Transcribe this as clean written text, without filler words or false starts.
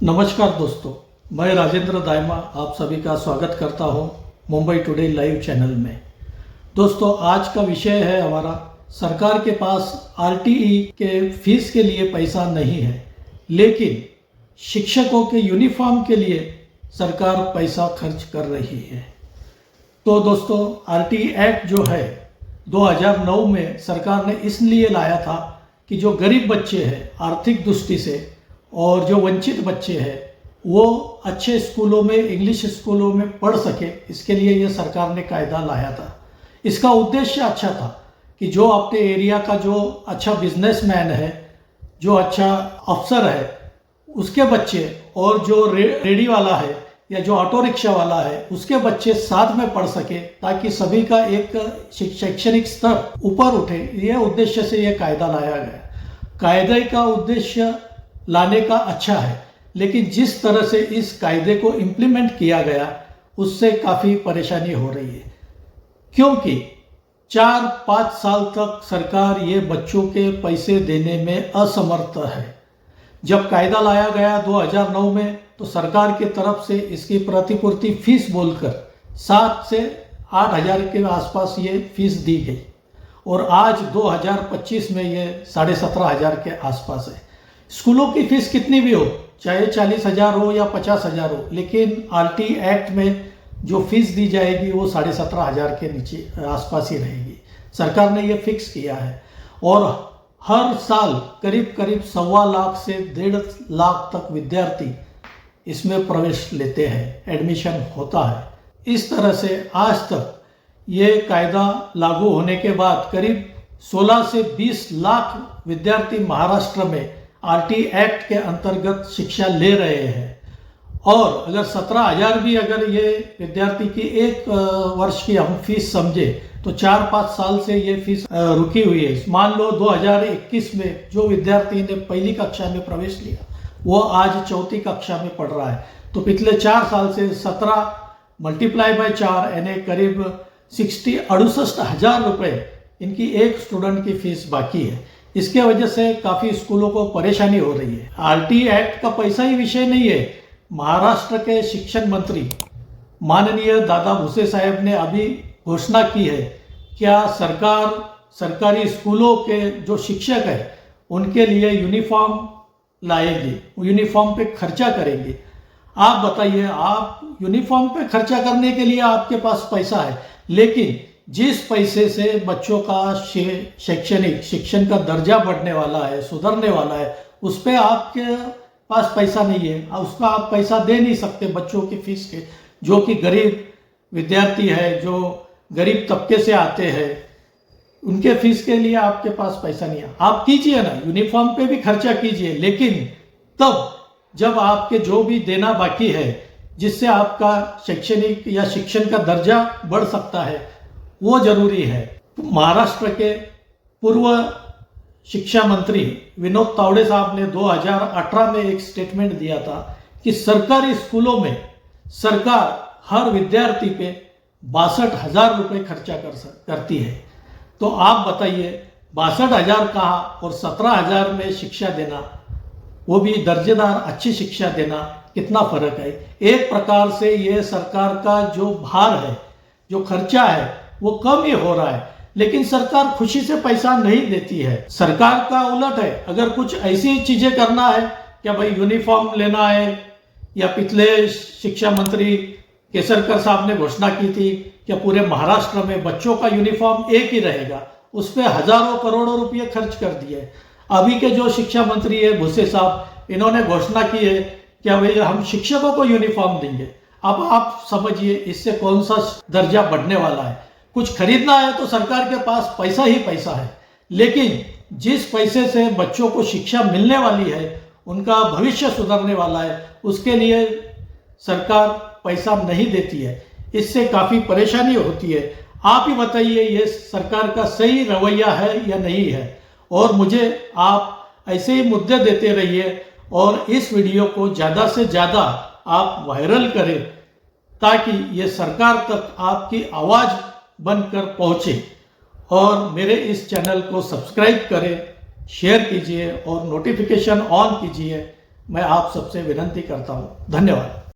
नमस्कार दोस्तों, मैं राजेंद्र दायमा आप सभी का स्वागत करता हूं मुंबई टुडे लाइव चैनल में। दोस्तों, आज का विषय है हमारा, सरकार के पास आरटीई के फीस के लिए पैसा नहीं है, लेकिन शिक्षकों के यूनिफॉर्म के लिए सरकार पैसा खर्च कर रही है। तो दोस्तों, आरटीई एक्ट जो है 2009 में सरकार ने इसलिए लाया था कि जो गरीब बच्चे हैं आर्थिक दृष्टि से और जो वंचित बच्चे हैं वो अच्छे स्कूलों में, इंग्लिश स्कूलों में पढ़ सके, इसके लिए ये सरकार ने कायदा लाया था। इसका उद्देश्य अच्छा था कि जो अपने एरिया का जो अच्छा बिजनेसमैन है, जो अच्छा अफसर है, उसके बच्चे और जो रेडी वाला है या जो ऑटो रिक्शा वाला है उसके बच्चे साथ में पढ़ सके, ताकि सभी का एक शैक्षणिक स्तर ऊपर उठे। यह उद्देश्य से यह कायदा लाया गया। कायदे का उद्देश्य लाने का अच्छा है, लेकिन जिस तरह से इस कायदे को इम्प्लीमेंट किया गया उससे काफ़ी परेशानी हो रही है, क्योंकि 4-5 साल तक सरकार ये बच्चों के पैसे देने में असमर्थ है। जब कायदा लाया गया 2009 में तो सरकार की तरफ से इसकी प्रतिपूर्ति फीस बोलकर 7 से 8 हज़ार के आसपास ये फीस दी गई, और आज 2025 में ये 17,500 के आसपास है। स्कूलों की फीस कितनी भी हो, चाहे 40,000 हो या 50,000 हो, लेकिन आरटीई एक्ट में जो फीस दी जाएगी वो 17,500 के नीचे आसपास ही रहेगी। सरकार ने ये फिक्स किया है, और हर साल करीब 1.25 लाख से 1.5 लाख तक विद्यार्थी इसमें प्रवेश लेते हैं, एडमिशन होता है। इस तरह से आज तक ये कायदा लागू होने के बाद करीब 16 से 20 लाख विद्यार्थी महाराष्ट्र में आरटीई एक्ट के अंतर्गत शिक्षा ले रहे हैं। और अगर 17,000 भी अगर ये विद्यार्थी की एक वर्ष की हम फीस समझे तो 4-5 साल से ये फीस रुकी हुई है। मान लो 2021 में जो विद्यार्थी ने पहली कक्षा में प्रवेश लिया वो आज चौथी कक्षा में पढ़ रहा है, तो पिछले 4 साल से 17 मल्टीप्लाई बाय 4 यानी करीब 68,000 रुपये इनकी एक स्टूडेंट की फीस बाकी है। इसके वजह से काफ़ी स्कूलों को परेशानी हो रही है। आरटीई एक्ट का पैसा ही विषय नहीं है। महाराष्ट्र के शिक्षण मंत्री माननीय दादा भुसे साहब ने अभी घोषणा की है, क्या सरकार सरकारी स्कूलों के जो शिक्षक है उनके लिए यूनिफॉर्म लाएगी, यूनिफॉर्म पे खर्चा करेंगे। आप बताइए, आप यूनिफॉर्म पे खर्चा करने के लिए आपके पास पैसा है, लेकिन जिस पैसे से बच्चों का शैक्षणिक शिक्षण का दर्जा बढ़ने वाला है, सुधरने वाला है, उस पर आपके पास पैसा नहीं है, उसका आप पैसा दे नहीं सकते बच्चों की फीस के। जो कि गरीब विद्यार्थी है, जो गरीब तबके से आते हैं, उनके फीस के लिए आपके पास पैसा नहीं है। आप कीजिए ना, यूनिफॉर्म पे भी खर्चा कीजिए, लेकिन तब जब आपके जो भी देना बाकी है जिससे आपका शैक्षणिक या शिक्षण का दर्जा बढ़ सकता है वो जरूरी है। महाराष्ट्र के पूर्व शिक्षा मंत्री विनोद तावड़े साहब ने 2018 में एक स्टेटमेंट दिया था कि सरकारी स्कूलों में सरकार हर विद्यार्थी पे 62,000 रुपये खर्चा करती है। तो आप बताइए, 62,000 कहाँ और 17,000 में शिक्षा देना, वो भी दर्जेदार अच्छी शिक्षा देना, कितना फर्क है। एक प्रकार से ये सरकार का जो भार है, जो खर्चा है, वो कम ही हो रहा है, लेकिन सरकार खुशी से पैसा नहीं देती है। सरकार का उलट है, अगर कुछ ऐसी चीजें करना है, क्या भाई यूनिफॉर्म लेना है, या पिछले शिक्षा मंत्री केसरकर साहब ने घोषणा की थी कि पूरे महाराष्ट्र में बच्चों का यूनिफॉर्म एक ही रहेगा, उस पर हजारों करोड़ों रुपये खर्च कर दिए। अभी के जो शिक्षा मंत्री है भुसे साहब, इन्होंने घोषणा की है कि भाई हम शिक्षकों को यूनिफॉर्म देंगे। अब आप समझिए इससे कौन सा दर्जा बढ़ने वाला है। कुछ खरीदना है तो सरकार के पास पैसा ही पैसा है, लेकिन जिस पैसे से बच्चों को शिक्षा मिलने वाली है, उनका भविष्य सुधरने वाला है, उसके लिए सरकार पैसा नहीं देती है। इससे काफ़ी परेशानी होती है। आप ही बताइए, ये सरकार का सही रवैया है या नहीं है। और मुझे आप ऐसे ही मुद्दे देते रहिए और इस वीडियो को ज़्यादा से ज़्यादा आप वायरल करें, ताकि ये सरकार तक आपकी आवाज़ बनकर पहुँचे। और मेरे इस चैनल को सब्सक्राइब करें, शेयर कीजिए और नोटिफिकेशन ऑन कीजिए, मैं आप सबसे विनती करता हूँ। धन्यवाद।